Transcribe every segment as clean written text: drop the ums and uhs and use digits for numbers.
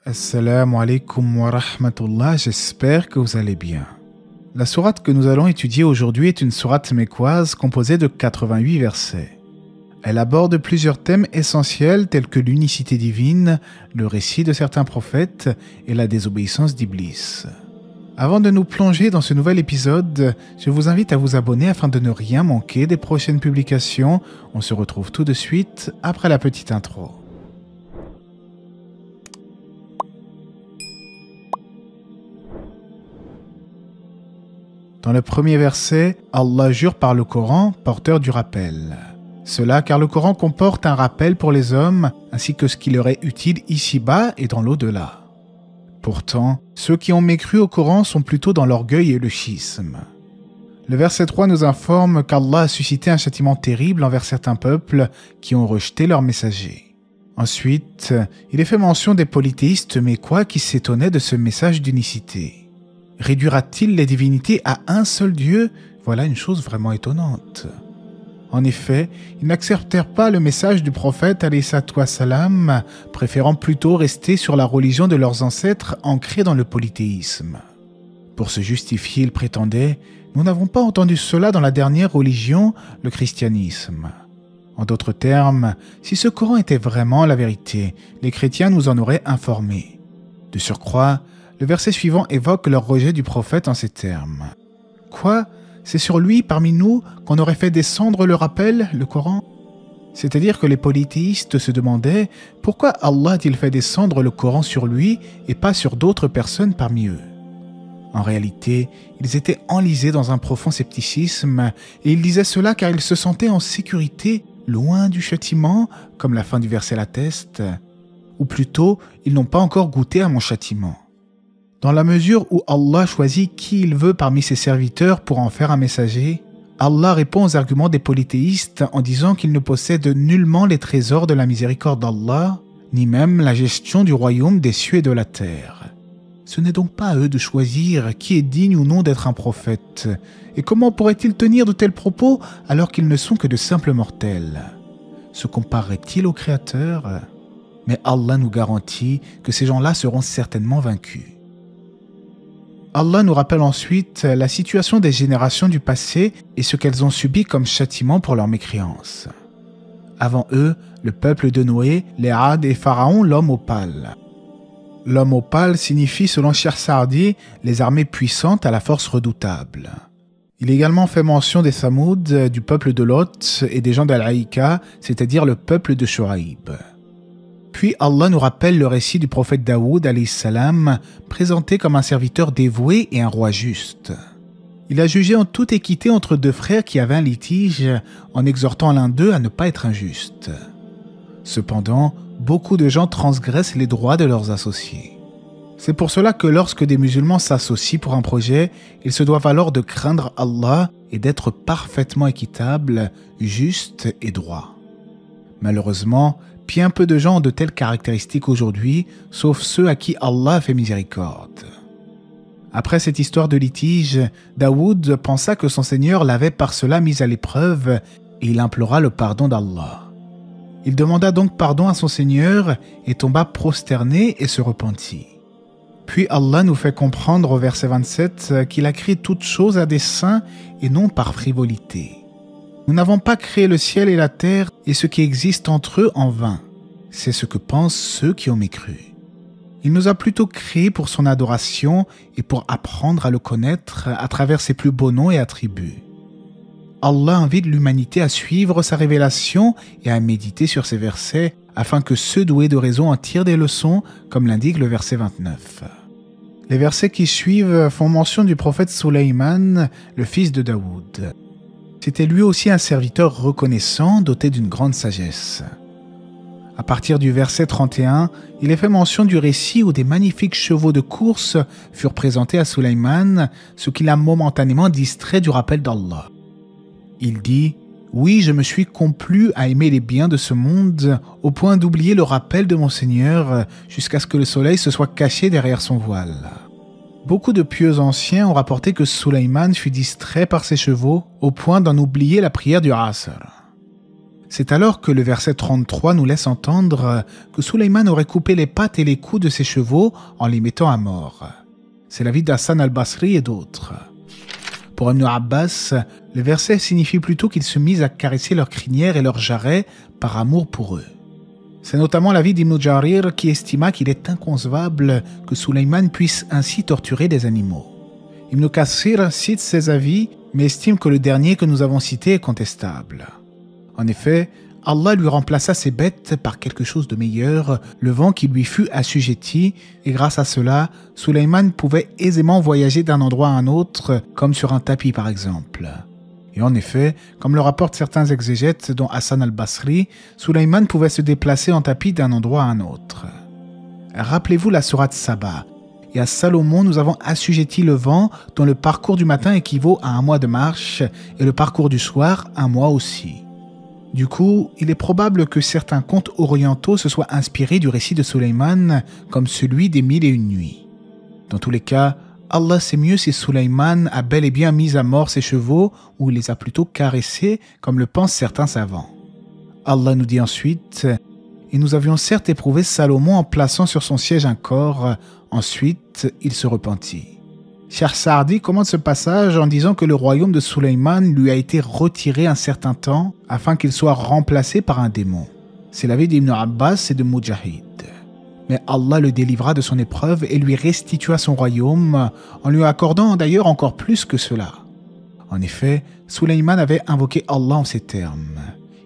Assalamu alaikum wa rahmatullah, j'espère que vous allez bien. La sourate que nous allons étudier aujourd'hui est une sourate mécoise composée de 88 versets. Elle aborde plusieurs thèmes essentiels tels que l'unicité divine, le récit de certains prophètes et la désobéissance d'Iblis. Avant de nous plonger dans ce nouvel épisode, je vous invite à vous abonner afin de ne rien manquer des prochaines publications. On se retrouve tout de suite après la petite intro. Dans le premier verset, Allah jure par le Coran, porteur du rappel. Cela car le Coran comporte un rappel pour les hommes, ainsi que ce qui leur est utile ici-bas et dans l'au-delà. Pourtant, ceux qui ont mécru au Coran sont plutôt dans l'orgueil et le schisme. Le verset 3 nous informe qu'Allah a suscité un châtiment terrible envers certains peuples qui ont rejeté leur messager. Ensuite, il est fait mention des polythéistes mécois qui s'étonnaient de ce message d'unicité. Réduira-t-il les divinités à un seul Dieu? Voilà une chose vraiment étonnante. En effet, ils n'acceptèrent pas le message du prophète alayhi salam, préférant plutôt rester sur la religion de leurs ancêtres ancrée dans le polythéisme. Pour se justifier, ils prétendaient « Nous n'avons pas entendu cela dans la dernière religion, le christianisme ». En d'autres termes, si ce Coran était vraiment la vérité, les chrétiens nous en auraient informés. De surcroît, le verset suivant évoque leur rejet du prophète en ces termes. Quoi? C'est sur lui, parmi nous, qu'on aurait fait descendre le rappel, le Coran? C'est-à-dire que les polythéistes se demandaient pourquoi Allah a-t-il fait descendre le Coran sur lui et pas sur d'autres personnes parmi eux. En réalité, ils étaient enlisés dans un profond scepticisme et ils disaient cela car ils se sentaient en sécurité, loin du châtiment, comme la fin du verset l'atteste. Ou plutôt, ils n'ont pas encore goûté à mon châtiment. Dans la mesure où Allah choisit qui il veut parmi ses serviteurs pour en faire un messager, Allah répond aux arguments des polythéistes en disant qu'ils ne possèdent nullement les trésors de la miséricorde d'Allah, ni même la gestion du royaume des cieux et de la terre. Ce n'est donc pas à eux de choisir qui est digne ou non d'être un prophète, et comment pourraient-ils tenir de tels propos alors qu'ils ne sont que de simples mortels? Se compareraient-ils au Créateur? Mais Allah nous garantit que ces gens-là seront certainement vaincus. Allah nous rappelle ensuite la situation des générations du passé et ce qu'elles ont subi comme châtiment pour leur mécréance. Avant eux, le peuple de Noé, les Ad et Pharaon, l'homme opale. L'homme opale signifie, selon Cheikh Saadi, les armées puissantes à la force redoutable. Il est également fait mention des Thamoud, du peuple de Lot et des gens d'Al-Aïka, c'est-à-dire le peuple de Shuaïb. Puis Allah nous rappelle le récit du prophète Daoud alayhi salam, présenté comme un serviteur dévoué et un roi juste. Il a jugé en toute équité entre deux frères qui avaient un litige, en exhortant l'un d'eux à ne pas être injuste. Cependant, beaucoup de gens transgressent les droits de leurs associés. C'est pour cela que lorsque des musulmans s'associent pour un projet, ils se doivent alors de craindre Allah et d'être parfaitement équitables, justes et droits. Malheureusement, bien peu de gens ont de telles caractéristiques aujourd'hui, sauf ceux à qui Allah fait miséricorde. Après cette histoire de litige, Daoud pensa que son Seigneur l'avait par cela mis à l'épreuve et il implora le pardon d'Allah. Il demanda donc pardon à son Seigneur et tomba prosterné et se repentit. Puis Allah nous fait comprendre au verset 27 qu'il a créé toutes choses à dessein et non par frivolité. Nous n'avons pas créé le ciel et la terre et ce qui existe entre eux en vain. C'est ce que pensent ceux qui ont mécru. Il nous a plutôt créés pour son adoration et pour apprendre à le connaître à travers ses plus beaux noms et attributs. Allah invite l'humanité à suivre sa révélation et à méditer sur ces versets afin que ceux doués de raison en tirent des leçons, comme l'indique le verset 29. Les versets qui suivent font mention du prophète Sulayman, le fils de Daoud. C'était lui aussi un serviteur reconnaissant, doté d'une grande sagesse. À partir du verset 31, il est fait mention du récit où des magnifiques chevaux de course furent présentés à Sulayman, ce qui l'a momentanément distrait du rappel d'Allah. Il dit « Oui, je me suis complu à aimer les biens de ce monde, au point d'oublier le rappel de mon Seigneur, jusqu'à ce que le soleil se soit caché derrière son voile. » Beaucoup de pieux anciens ont rapporté que Sulayman fut distrait par ses chevaux au point d'en oublier la prière du Asr. C'est alors que le verset 33 nous laisse entendre que Sulayman aurait coupé les pattes et les coups de ses chevaux en les mettant à mort. C'est l'avis d'Hassan al-Basri et d'autres. Pour Ibn Abbas, le verset signifie plutôt qu'ils se misent à caresser leurs crinières et leurs jarrets par amour pour eux. C'est notamment l'avis d'Ibn Jarir qui estima qu'il est inconcevable que Sulayman puisse ainsi torturer des animaux. Ibn Kathir cite ces avis, mais estime que le dernier que nous avons cité est contestable. En effet, Allah lui remplaça ses bêtes par quelque chose de meilleur, le vent qui lui fut assujetti, et grâce à cela, Sulayman pouvait aisément voyager d'un endroit à un autre, comme sur un tapis par exemple. Et en effet, comme le rapportent certains exégètes, dont Hassan al-Basri, Sulayman pouvait se déplacer en tapis d'un endroit à un autre. Rappelez-vous la sourate Saba. Et à Salomon, nous avons assujetti le vent, dont le parcours du matin équivaut à 1 mois de marche, et le parcours du soir, 1 mois aussi. Du coup, il est probable que certains contes orientaux se soient inspirés du récit de Sulayman, comme celui des 1001 nuits. Dans tous les cas, Allah sait mieux si Sulayman a bel et bien mis à mort ses chevaux ou il les a plutôt caressés, comme le pensent certains savants. Allah nous dit ensuite « Et nous avions certes éprouvé Salomon en plaçant sur son siège un corps, ensuite il se repentit. » Cheikh Saadi commente ce passage en disant que le royaume de Sulayman lui a été retiré un certain temps afin qu'il soit remplacé par un démon. C'est l'avis d'Ibn Abbas et de Mujahid. Mais Allah le délivra de son épreuve et lui restitua son royaume, en lui accordant d'ailleurs encore plus que cela. En effet, Sulayman avait invoqué Allah en ces termes.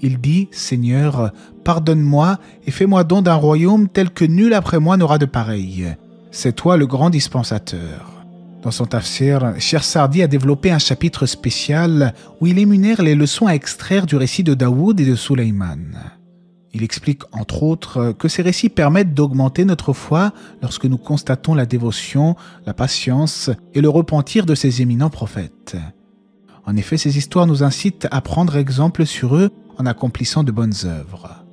Il dit « Seigneur, pardonne-moi et fais-moi don d'un royaume tel que nul après moi n'aura de pareil. C'est toi le grand dispensateur. » Dans son tafsir, Cheikh Saadi a développé un chapitre spécial où il énumère les leçons à extraire du récit de Daoud et de Sulayman. Il explique entre autres que ces récits permettent d'augmenter notre foi lorsque nous constatons la dévotion, la patience et le repentir de ces éminents prophètes. En effet, ces histoires nous incitent à prendre exemple sur eux en accomplissant de bonnes œuvres.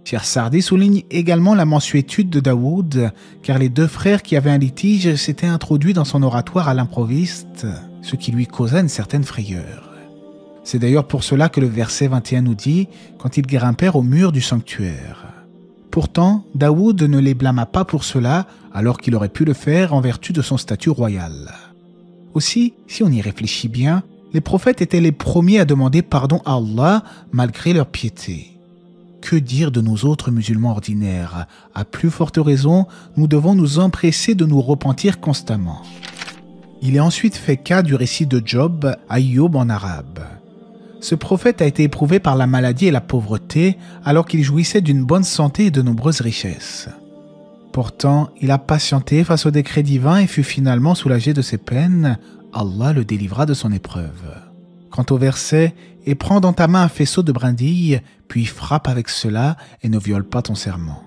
Cheikh Saadi souligne également la mansuétude de Daoud, car les 2 frères qui avaient un litige s'étaient introduits dans son oratoire à l'improviste, ce qui lui causa une certaine frayeur. C'est d'ailleurs pour cela que le verset 21 nous dit « quand ils grimpèrent au mur du sanctuaire ». Pourtant, Daoud ne les blâma pas pour cela, alors qu'il aurait pu le faire en vertu de son statut royal. Aussi, si on y réfléchit bien, les prophètes étaient les premiers à demander pardon à Allah malgré leur piété. Que dire de nous autres musulmans ordinaires? À plus forte raison, nous devons nous empresser de nous repentir constamment. Il est ensuite fait cas du récit de Job, Ayyub en arabe. Ce prophète a été éprouvé par la maladie et la pauvreté alors qu'il jouissait d'une bonne santé et de nombreuses richesses. Pourtant, il a patienté face au décret divin et fut finalement soulagé de ses peines. Allah le délivra de son épreuve. Quant au verset « Et prends dans ta main un faisceau de brindilles, puis frappe avec cela et ne viole pas ton serment. »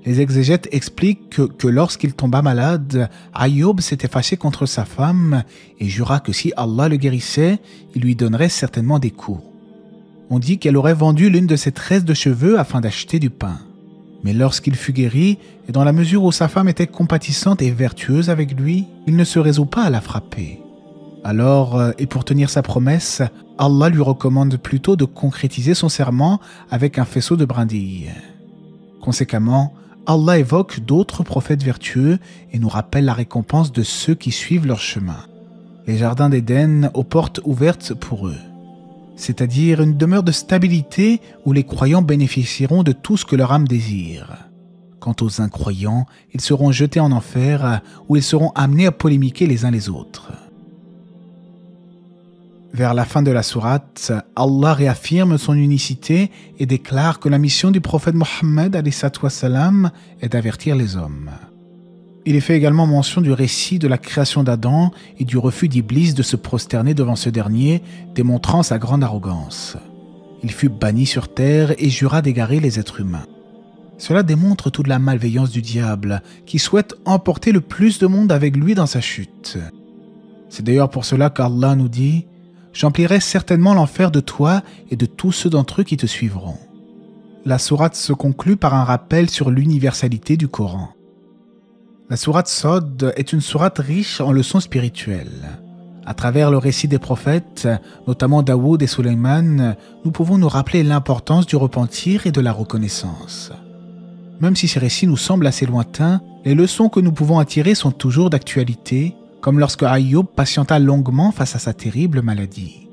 Les exégètes expliquent que lorsqu'il tomba malade, Ayyub s'était fâché contre sa femme et jura que si Allah le guérissait, il lui donnerait certainement des coups. On dit qu'elle aurait vendu l'une de ses tresses de cheveux afin d'acheter du pain. Mais lorsqu'il fut guéri, et dans la mesure où sa femme était compatissante et vertueuse avec lui, il ne se résout pas à la frapper. Alors, et pour tenir sa promesse, Allah lui recommande plutôt de concrétiser son serment avec un faisceau de brindilles. Conséquemment, Allah évoque d'autres prophètes vertueux et nous rappelle la récompense de ceux qui suivent leur chemin. Les jardins d'Éden aux portes ouvertes pour eux. C'est-à-dire une demeure de stabilité où les croyants bénéficieront de tout ce que leur âme désire. Quant aux incroyants, ils seront jetés en enfer où ils seront amenés à polémiquer les uns les autres. Vers la fin de la sourate, Allah réaffirme son unicité et déclare que la mission du prophète Mohammed est d'avertir les hommes. Il est fait également mention du récit de la création d'Adam et du refus d'Iblis de se prosterner devant ce dernier, démontrant sa grande arrogance. Il fut banni sur terre et jura d'égarer les êtres humains. Cela démontre toute la malveillance du diable, qui souhaite emporter le plus de monde avec lui dans sa chute. C'est d'ailleurs pour cela qu'Allah nous dit « J'emplirai certainement l'enfer de toi et de tous ceux d'entre eux qui te suivront. » La sourate se conclut par un rappel sur l'universalité du Coran. La sourate Sod est une sourate riche en leçons spirituelles. À travers le récit des prophètes, notamment Daoud et Suleyman, nous pouvons nous rappeler l'importance du repentir et de la reconnaissance. Même si ces récits nous semblent assez lointains, les leçons que nous pouvons en tirer sont toujours d'actualité, comme lorsque Ayoub patienta longuement face à sa terrible maladie.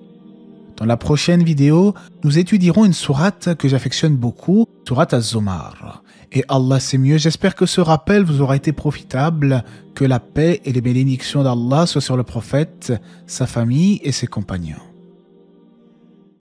Dans la prochaine vidéo, nous étudierons une sourate que j'affectionne beaucoup, sourate Az-Zumar. Et Allah sait mieux, j'espère que ce rappel vous aura été profitable, que la paix et les bénédictions d'Allah soient sur le prophète, sa famille et ses compagnons.